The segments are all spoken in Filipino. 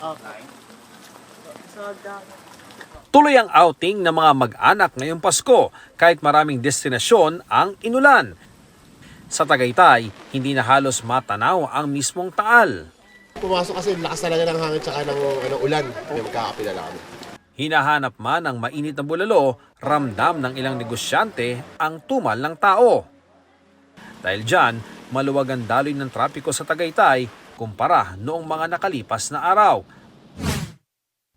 Okay. So, Tuloy ang outing ng mga mag-anak ngayong Pasko kahit maraming destinasyon ang inulan. Sa Tagaytay, hindi na halos matanaw ang mismong Taal. Pumasok kasi lakas talaga ng hangin tsaka ng ulan. May magkakapilala kami. Hinahanap man ng mainit na bulalo, ramdam ng ilang negosyante ang tumal ng tao. Dahil dyan, maluwag ang daloy ng trapiko sa Tagaytay kumpara noong mga nakalipas na araw.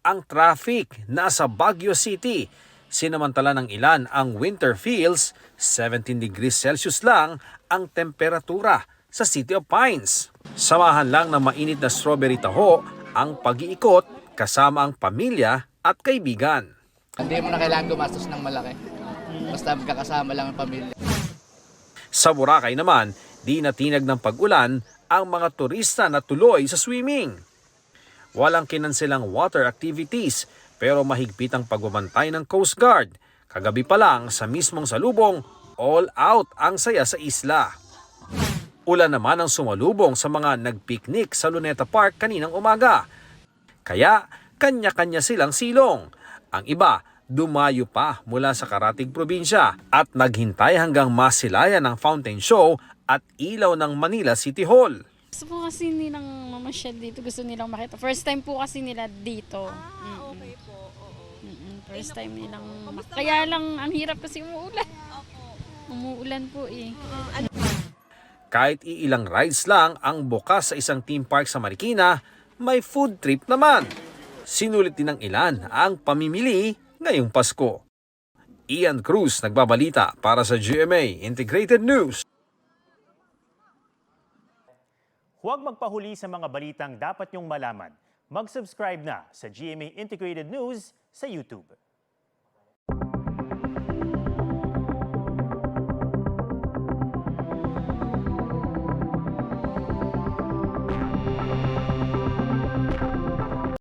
Ang traffic nasa Baguio City. Sinamantala ng ilan ang winter feels, 17 degrees Celsius lang ang temperatura sa City of Pines. Samahan lang ng mainit na strawberry taho ang pag-iikot kasama ang pamilya at kaibigan. Hindi mo na kailangan gumastos ng malaki. Basta magkakasama lang ang pamilya. Sa Boracay naman, di natinag ng pag-ulan ang mga turista na tuloy sa swimming. Walang kinansilang water activities pero mahigpit ang pagbabantay ng Coast Guard. Kagabi pa lang sa mismong salubong, all out ang saya sa isla. Ulan naman ang sumalubong sa mga nagpiknik sa Luneta Park kaninang umaga. Kaya kanya-kanya silang silong. Ang iba, dumayo pa mula sa Karatig probinsya at naghintay hanggang masilayan ng fountain show at ilaw ng Manila City Hall. Gusto po kasi nilang mamasyal dito, gusto nilang makita. First time po kasi nila dito. Okay po. Oo. First time nilang kaya lang ang hirap kasi umuulan. Umuulan po eh. Kahit iilang rides lang ang bukas sa isang theme park sa Marikina, may food trip naman. Sinulit din ng ilan ang pamimili ngayong Pasko. Ian Cruz nagbabalita para sa GMA Integrated News. huwag magpahuli sa mga balitang dapat niyong malaman. Mag-subscribe na sa GMA Integrated News sa YouTube.